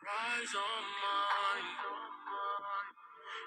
Rise on mine.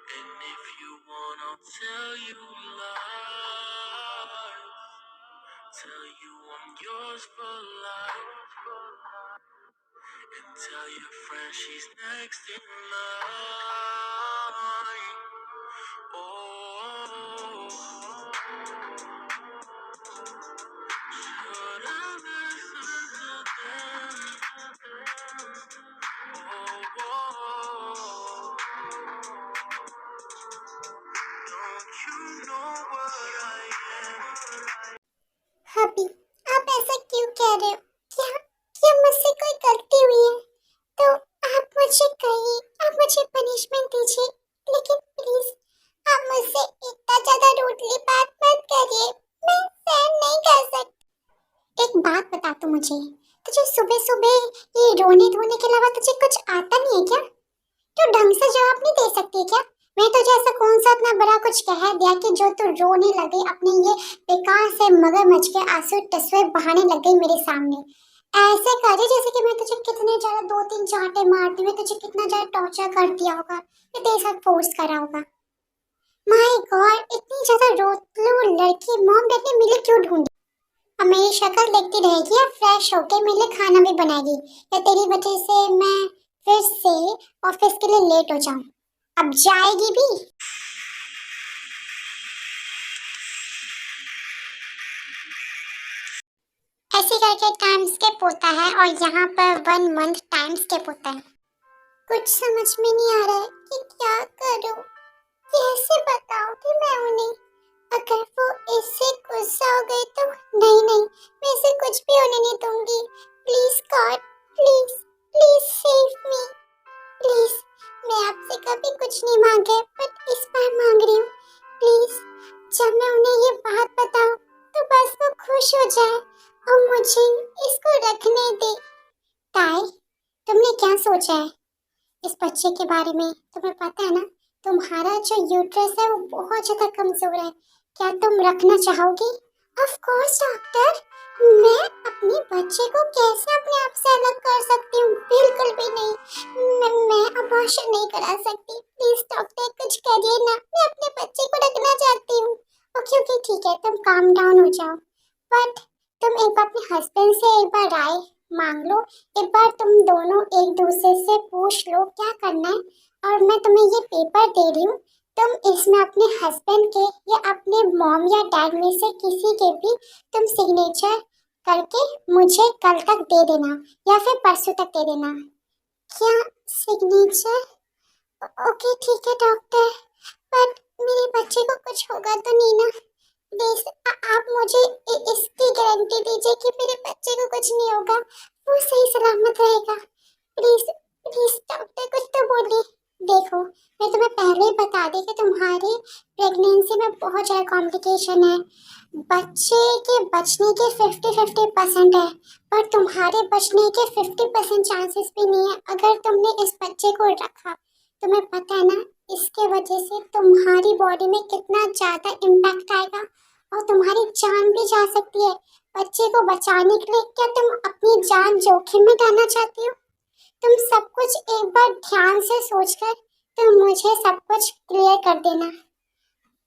And if you want, I'll tell you lies. Tell you I'm yours for life. And tell your friend she's next in line. Oh, should I listen to them? Oh, don't you know what I am? अभी आप ऐसा क्यों कह रहे हो? क्या मुझसे कोई गलती हुई है तो आप मुझे कहिए, आप मुझे पनिशमेंट दीजिए, लेकिन प्लीज आप मुझसे इतना ज्यादा रूडली बात मत करिए। मैं सहन नहीं कर सकती। एक बात बता तू मुझे, तुझे सुबह सुबह ये रोने धोने के अलावा तुझे कुछ आता नहीं है क्या? तू ढंग से जवाब नहीं दे सकती क्या? मैं तुझे ऐसा कौन सा इतना बड़ा कुछ कह दिया कि जो तू रोने लगी, अपने ये बेकार से मगरमच्छ के आंसू टसवे बहाने लग गई मेरे सामने? ऐसे करे जैसे कि मैं तुझे कितने ज्यादा दो तीन चांटे मारती हुई तुझे कितना ज्यादा टॉर्चर कर दिया होगा, मैं तेरे साथ फोर्स करा होगा। माय गॉड, इतनी ज्यादा रोतलू लड़की मॉम डैड ने मिले क्यों ढूंढी? अब मेरी शक्ल देखती रहेगी या फ्रेश होके मेरे लिए खाना भी बनाएगी, या तेरी वजह से मैं फिर से ऑफिस के लिए लेट हो जाऊं? अब जाएगी भी? ऐसे करके टाइम स्किप होता है और यहाँ पर 1 मंथ टाइम स्किप होता है। कुछ समझ में नहीं आ रहा है कि क्या करूं, कैसे बताऊं मैं उन्हें? अगर वो इससे गुस्सा हो गई तो नहीं नहीं, मैं इसे कुछ भी होने नहीं दूंगी। Please God, please please save me, please. मैं आपसे कभी कुछ नहीं मांगे बट इस बार मांग रही हूँ। प्लीज जब मैं उन्हें ये बात बताऊं तो बस वो खुश हो जाए और मुझे इसको रखने दे। ताई, तुमने क्या सोचा है इस बच्चे के बारे में? तुम्हें पता है ना, तुम्हारा जो यूट्रस है वो बहुत ज्यादा कमजोर है। क्या तुम रखना चाहोगी? ऑफ कोर्स डॉक्टर, मैं अपने बच्चे को कैसे अपने आप से अलग कर सकती हूँ? बिल्कुल भी नहीं। मैं अबॉर्शन नहीं करा सकती। प्लीज डॉक्टर कुछ करिए ना, मैं अपने बच्चे को रखना चाहती हूँ। ओके ओके ठीक है, तुम काम डाउन हो जाओ, बट तुम एक बार अपने हस्बैंड से एक बार राय मांग लो। एक बार तुम दोनों एक दूसरे से पूछ लो क्या करना है, और मैं तुम्हें ये पेपर दे रही हूँ। तुम इसमें अपने हस्बैंड के या अपने मॉम या डैड में से किसी के भी तुम सिग्नेचर करके मुझे कल तक दे देना या फिर परसों तक दे देना। क्या सिग्नेचर? ओके ठीक है डॉक्टर, बट मेरे बच्चे को कुछ होगा तो नहीं ना? प्लीज आप मुझे इसकी गारंटी दीजिए कि मेरे बच्चे को कुछ नहीं होगा, वो सही सलामत रहेगा। प्लीज प्लीज डॉक्टर कुछ तो बोलिए। देखो, मैं तुम्हें पहले ही बता दी कि तुम्हारी प्रेगनेंसी में बहुत ज़्यादा कॉम्प्लिकेशन है। बच्चे के बचने के 50-50% है, पर तुम्हारे बचने के 50% चांसेस भी नहीं है अगर तुमने इस बच्चे को रखा। तुम्हें पता है ना, इसके वजह से तुम्हारी बॉडी में कितना ज़्यादा इम्पैक्ट आएगा और तुम्हारी जान भी जा सकती है। बच्चे को बचाने के लिए क्या तुम अपनी जान जोखिम में डालना चाहती हो? तुम सब कुछ एक बार ध्यान से सोचकर तुम मुझे सब कुछ क्लियर कर देना।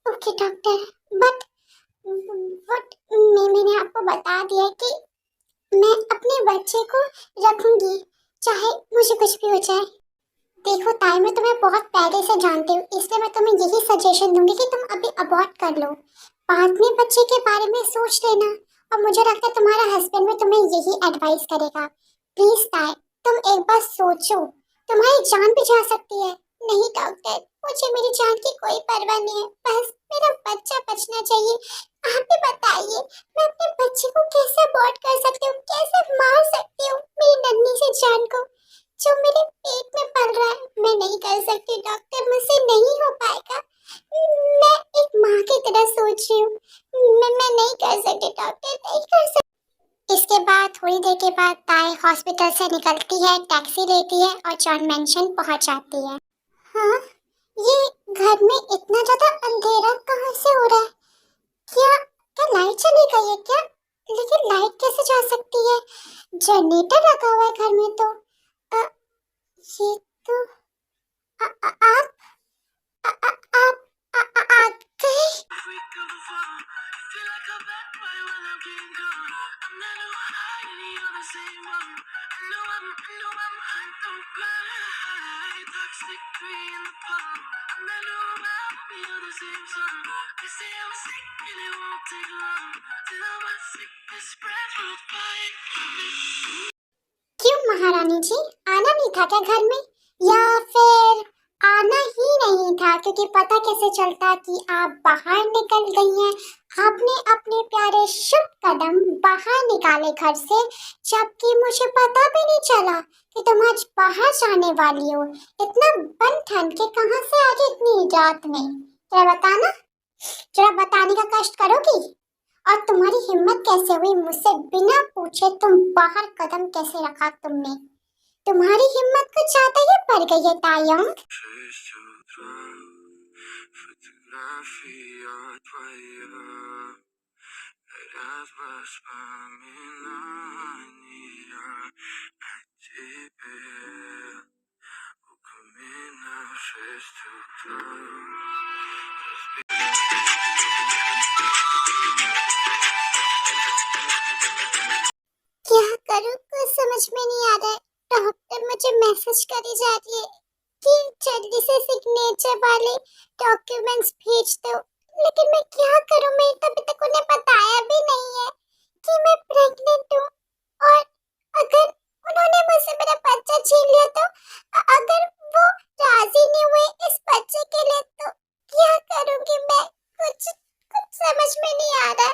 ओके डॉक्टर, बट मैंने आपको बता दिया कि मैं अपने बच्चे को रखूंगी चाहे मुझे कुछ भी हो जाए। देखो ताई, मैं तुम्हें बहुत पहले से जानती हूँ, इसलिए मैं तुम्हें यही सजेशन दूंगी कि तुम अभी अबॉर्ट कर लो। बाद में बच्चे के बारे में सोच लेना, और मुझे लगता है तुम्हारा हस्बैंड भी तुम्हें यही एडवाइस करेगा। प्लीज ताई, तुम एक बार सोचो, तुम्हारी जान भी जा सकती है। नहीं डॉक्टर, मुझे मेरी जान की कोई परवाह नहीं है, बस मेरा बच्चा बचना चाहिए। आप भी बताइए, मैं अपने बच्चे को कैसे अबॉर्ट कर सकती हूँ, कैसे मार सकती हूँ मेरी नन्ही सी जान को जो मेरे पेट में पल रहा है? मैं नहीं कर सकती डॉक्टर, मुझसे नहीं हो पाएगा। मैं एक माँ की तरह सोच रही हूँ, मैं नहीं कर सकती डॉक्टर, नहीं कर सकती। इसके बाद थोड़ी देर के बाद ताई हॉस्पिटल से निकलती है, टैक्सी लेती है और जॉन मेंशन पहुंच जाती है। हाँ, ये घर में इतना ज्यादा अंधेरा कहाँ से हो रहा है? क्या क्या लाइट चली गई है क्या? लेकिन लाइट कैसे जा सकती है? जनरेटर लगा हुआ है घर में तो। ये तो आप आ गए। क्यों महारानी जी, आना नहीं था क्या घर में, या फिर आना ही नहीं था क्योंकि पता कैसे चलता कि आप बाहर निकल गई हैं। आपने अपने प्यारे शुभ कदम बाहर निकाले घर से, जबकि मुझे पता भी नहीं चला कि तुम आज बाहर जाने वाली हो। इतना बन ठन के कहाँ से आ गई इतनी रात में? जरा बताना, जरा बताने का कष्ट करोगी? और तुम्हारी हिम्मत कैसे हुई मुझसे बिना पूछे तुम बाहर कदम कैसे रखा तुमने? तुम्हारी हिम्मत कुछ ज्यादा ही बढ़ गई है तायंग। क्या करूं कुछ समझ में नहीं आ रहा है। डॉक्टर मुझे मैसेज करी जा रही है कि जल्दी से सिग्नेचर वाले डॉक्यूमेंट्स भेज दो, लेकिन मैं क्या करूं? मैं तो अभी तक उन्हें बताया भी नहीं है कि मैं प्रेग्नेंट हूं। और अगर उन्होंने मुझसे मेरा बच्चा छीन लिया तो अगर वो राजी नहीं हुए इस बच्चे के लिए तो क्या करूंगी मैं? कुछ कुछ समझ में नहीं आ रहा।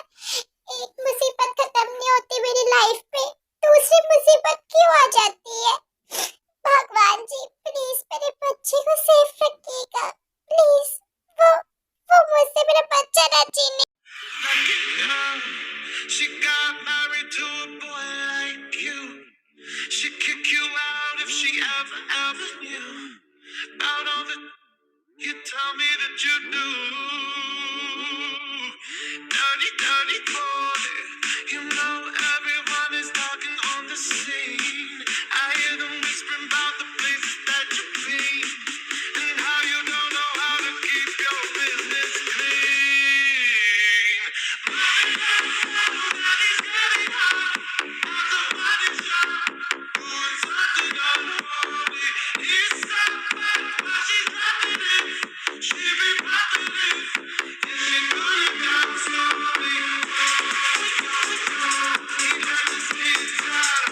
एक मुसीबत खत्म नहीं होती मेरी लाइफ पे, दूसरी मुसीबत क्यों आ जाती है? भगवान जी प्लीज मेरे बच्चे को सेफ रखिएगा, प्लीज। वो मुझसे मेरा बच्चा ना छीने। She got married to a boy like you. She'd kick you out if she ever knew about all the you tell me that you do. Dirty, dirty boy. You know everyone is talking on the scene. I hear them whispering about the places that you've been and how you don't know how to keep your business clean. Nobody's getting up. Nobody's sure. Doing something unholy. He's so bad, but she's nothing it. She be popping it. Yeah, she pulling down slowly. He doesn't see it time.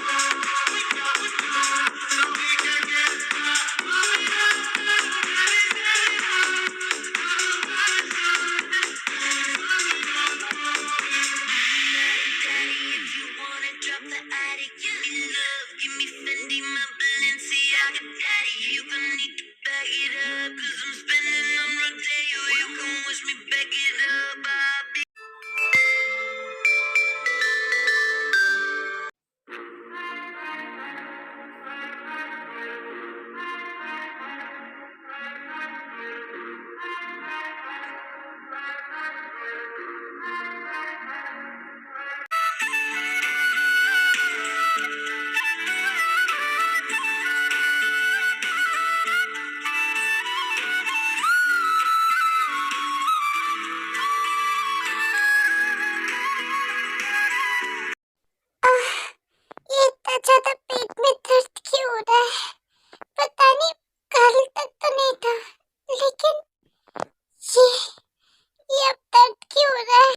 So he can get back. Daddy, if you wanna drop the attic, give me love, give me Fendi, my Balenciaga daddy. You gon' need to back it up, 'cause I'm spending on Rodeo. You can wish me back it up, I'll be ये इतना ज्यादा पेट में दर्द क्यों हो रहा है? पता नहीं, कल तक तो नहीं था, लेकिन ये अब दर्द क्यों हो रहा है?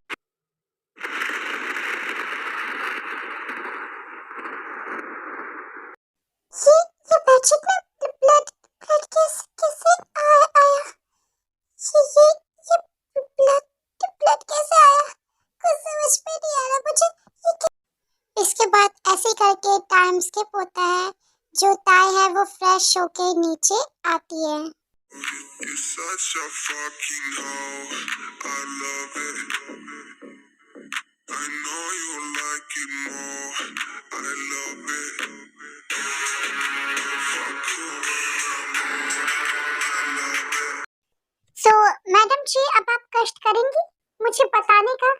ये बेडशीट में ब्लड ब्लड कैसे कैसे आया? ये ब्लड ब्लड कैसे आया? कुछ समझ में नहीं आ रहा मुझे। इसके बाद ऐसे करके टाइम स्किप होता है, जो ताई है वो फ्रेश होके नीचे आती है। You're such a fucking hoe. I love it. I know you like it more. I love it. Fuck you. I love it. So madam ji, अब आप कष्ट करेंगी मुझे बताने का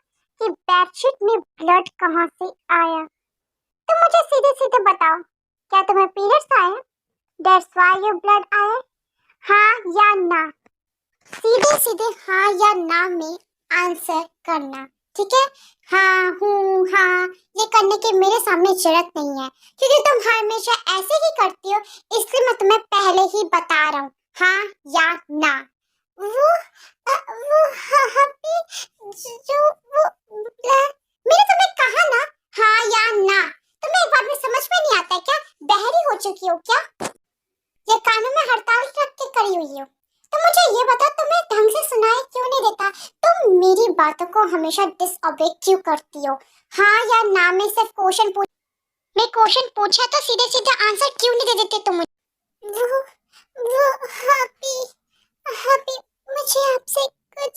कि बेडशीट में ब्लड कहाँ से आया? तो मुझे सीधे सीधे बताओ, क्या तुम्हें पीरियड्स आए? डर why your blood आया? हाँ या ना? सीधे सीधे हाँ या ना में आंसर करना, ठीक है? हाँ, हूँ, हाँ ये करने की मेरे सामने जरूरत नहीं है, क्योंकि तुम हमेशा ऐसे ही करती हो, इसलिए मैं तुम्हें पहले ही बता रहा हूँ, हाँ या ना। वो हैप्पी जो वो मैंने तुम्हें कहा ना, हाँ या ना। तुम्हें एक बात में समझ में नहीं आता है क्या? बहरी हो चुकी हो क्या? ये कानों में हड़ताल रख के करी हुई हो? तो मुझे ये बता, तुम्हें ढंग से सुनाई क्यों नहीं देता? तुम मेरी बातों को हमेशा डिसऑबे क्यों करती हो? हाँ या ना में सिर्फ क्वेश्चन पूछ, मैं क्वेश्चन पूछा तो सीधे सीधे आंसर क्यों नहीं दे देते तुम मुझे? वो हैप्पी हैप्पी मुझे आपसे कुछ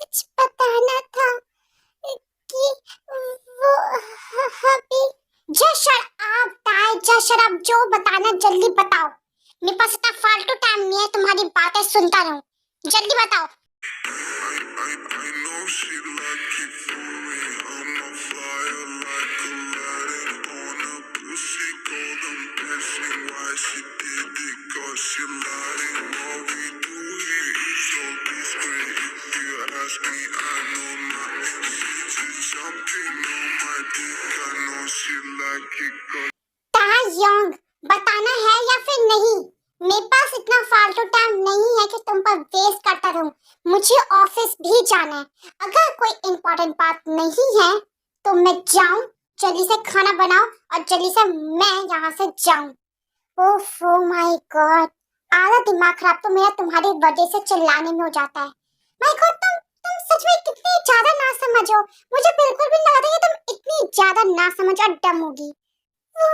कुछ बताना था कि वो happy just shut up tie, just shut up, जो बताना जल्दी बताओ, मेरे पास इतना फालतू टाइम नहीं है तुम्हारी बातें सुनता रहूं, जल्दी बताओ। I know she like it for me. I'm on fire like Aladdin on a pussy golden blessing. Why she did it? 'Cause she lying. All we do here is so discreet. If you ask me, I know nothing. She's jumping on my dick. I know she like it 'cause Tayang बताना है या फिर नहीं? मेरे पास इतना फालतू time नहीं है कि तुम पर वेस्ट करता रहूं, मुझे ऑफिस भी जाना है। अगर कोई इम्पोर्टेंट बात नहीं है तो मैं जाऊं, जल्दी से खाना बनाओ और जल्दी से मैं यहाँ से जाऊं। ओह माय गॉड, आधा दिमाग खराब तो मेरा तुम्हारी वजह से चिल्लाने में हो जाता है। माय गॉड, तुम सच में कितनी ज्यादा ना समझ हो, मुझे बिल्कुल भी नहीं लगता कि तुम इतनी ज्यादा ना समझ और डम होगी। वो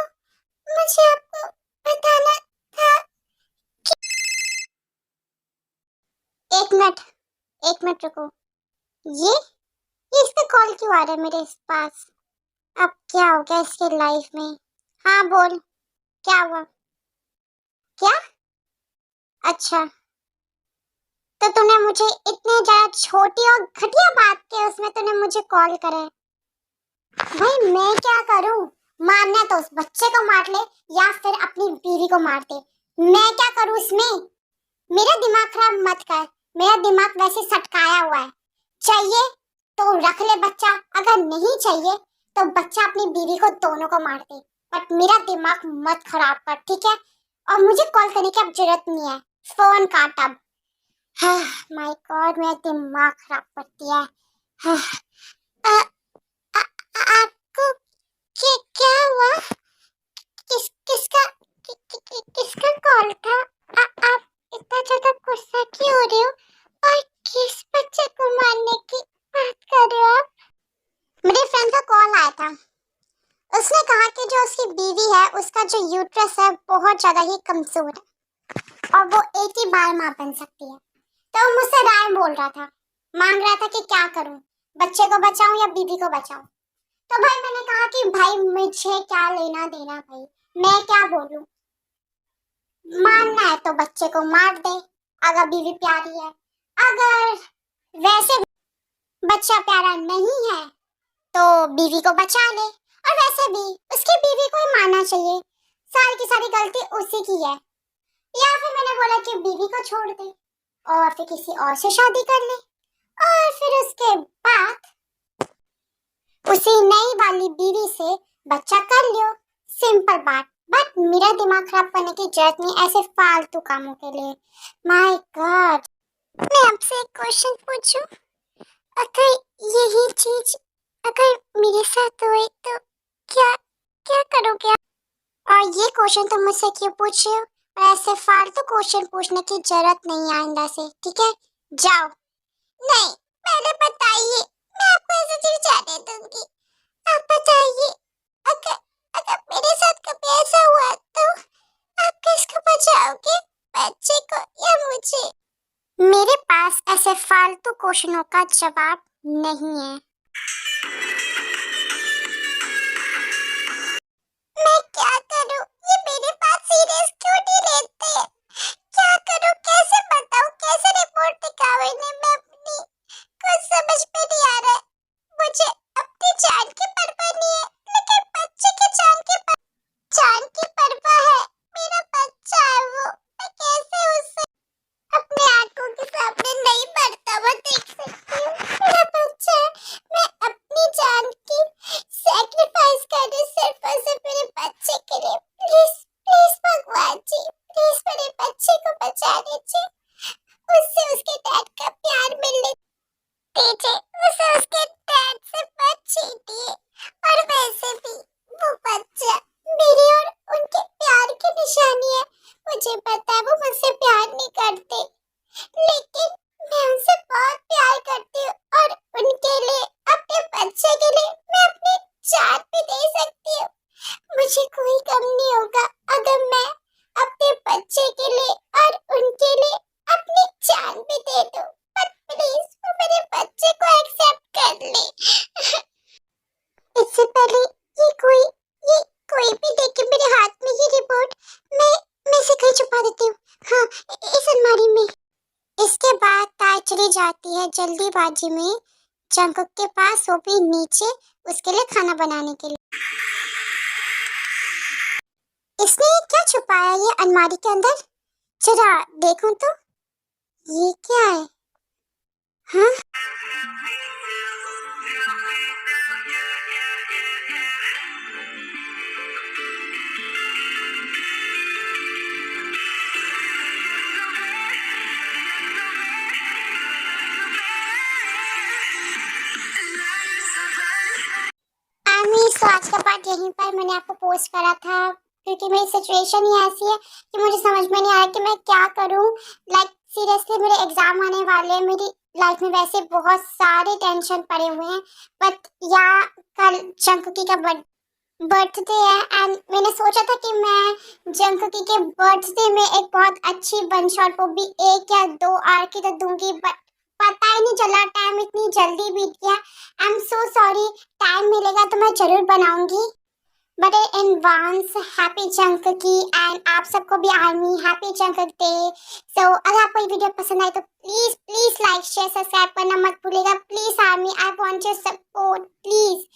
मुझे आपको बताना था। एक मिनट रुको, ये इसका कॉल क्यों आ रहा है मेरे पास? अब क्या हो गया इसके लाइफ में? हाँ बोल, क्या हुआ? क्या? अच्छा, तो तूने मुझे इतने ज्यादा छोटी और घटिया बात के उसमें तूने मुझे कॉल करा है? भाई मैं क्या करूं? मारना तो उस बच्चे को मार ले या फिर अपनी बीवी को मार दे, मैं क्या करूं इसमें? मेरा दिमाग खराब मत कर, मेरा दिमाग वैसे सटकाया हुआ है। चाहिए तो रख ले बच्चा, अगर नहीं चाहिए तो बच्चा अपनी बीवी को दोनों को मार दे, बट मेरा दिमाग मत खराब कर, ठीक है? और मुझे कॉल करने की अब जरूरत नहीं है, फोन काट अब। हाँ माय गॉड, मेरा दिमाग खराब कर दिया है। हाँ, आपको क्या हुआ? किसका कॉल था? आप इतना ज्यादा गुस्सा क्यों हो रहे हो और किस बच्चे को मारने की बात कर रहे हो आप? मेरे फ्रेंड का कॉल आया था, उसने कहा कि जो उसकी बीवी है उसका जो यूट्रस है बहुत ज्यादा ही कमजोर है और वो एक ही बार मां बन सकती है। तो वो मुझसे राय बोल रहा था, मांग रहा था कि क्या करूं, बच्चे को बचाऊं या बीवी को बचाऊं। तो भाई मैंने कहा कि भाई मुझे क्या लेना देना, भाई मैं क्या बोलूं, मारना है तो बच्चे को मार दे अगर बीवी प्यारी है, अगर वैसे बच्चा प्यारा नहीं है तो बीवी को बचा ले, और वैसे भी उसकी बीवी को ही मारना चाहिए, सारी की सारी गलती उसी की है। या फिर मैंने बोला कि बीवी को छोड़ दे और फिर किसी और से शादी कर ले और फिर उसके बाद उसी नई वाली बीवी से बच्चा कर लियो, सिंपल बात। बट मेरा दिमाग खराब करने की जरूरत नहीं ऐसे फालतू कामों के लिए। माय गॉड, मैं आपसे एक क्वेश्चन पूछूं? अगर यही चीज अगर मेरे साथ हुई तो क्या क्या करोगे आप? और ये क्वेश्चन तुम मुझसे क्यों पूछ रहे हो? और ऐसे फालतू क्वेश्चन पूछने की जरूरत नहीं है आइंदा से, ठीक है? जाओ। नहीं, पहले बताइए, मैं आपको ऐसी चीज जाने दूंगी। आप बताइए, अगर अगर मेरे साथ कभी ऐसा हुआ तो आप किसको बचाओगे, बच्चे को या मुझे? मेरे पास ऐसे फालतू क्वेश्चनों का जवाब नहीं है। मैं क्या करूं? ये मेरे पास सीरियस क्यों नहीं लेते? क्या करूं, कैसे बताऊं, कैसे रिपोर्ट दिखाऊं इन्हें मैं अपनी? कुछ समझ में नहीं आ रहा है। मुझे अपनी जान की परवाह नहीं है, लेकिन बच्चे की जान की परवाह है। मेरा बच्चा है वो। मुझे पता है वो मुझसे प्यार नहीं करते, लेकिन मैं उनसे बहुत प्यार करती हूँ और उनके लिए, अपने बच्चे के लिए मैं अपनी जान भी दे सकती हूँ। मुझे कोई गम नहीं होगा अगर मैं अपने बच्चे के लिए और उनके लिए अपनी जान भी दे दूँ। पर प्लीज वो मेरे बच्चे को एक्सेप्ट कर ले। इससे पहले ये कोई भी देखे मेरे हाथ में ये रिपोर्ट, मैं इसे कहीं छुपा देती हूँ। हाँ, इस अलमारी में। इसके बाद ताय चली जाती है जल्दीबाजी में जंकुक के पास, वो भी नीचे उसके लिए खाना बनाने के लिए। इसने क्या छुपाया ये अलमारी के अंदर? जरा देखूं तो, ये क्या है? हाँ, तो आज का पार्ट यहीं पर मैंने आपको पोस्ट करा था, क्योंकि मेरी सिचुएशन ही ऐसी है कि मुझे समझ में नहीं आ रहा कि मैं क्या करूं। लाइक सीरियसली मेरे एग्जाम आने वाले हैं, मेरी लाइफ में वैसे बहुत सारे टेंशन पड़े हुए हैं, बट या कल जंकुकी का बर्थडे है एंड मैंने सोचा था कि मैं जंकुकी के बर्थडे में एक बहुत अच्छी वन शॉट, वो भी 1 या 2 आर की तो दूंगी, बट पता ही नहीं चला, टाइम इतनी जल्दी बीत गया। I am so sorry, time मिलेगा तो मैं जरूर बनाऊंगी। But in advance happy Jungkookie and आप सबको भी army happy Jungkook day. So अगर आपको ये वीडियो पसंद आए तो please please like share subscribe करना मत भूलिएगा। Please army, I want your support please.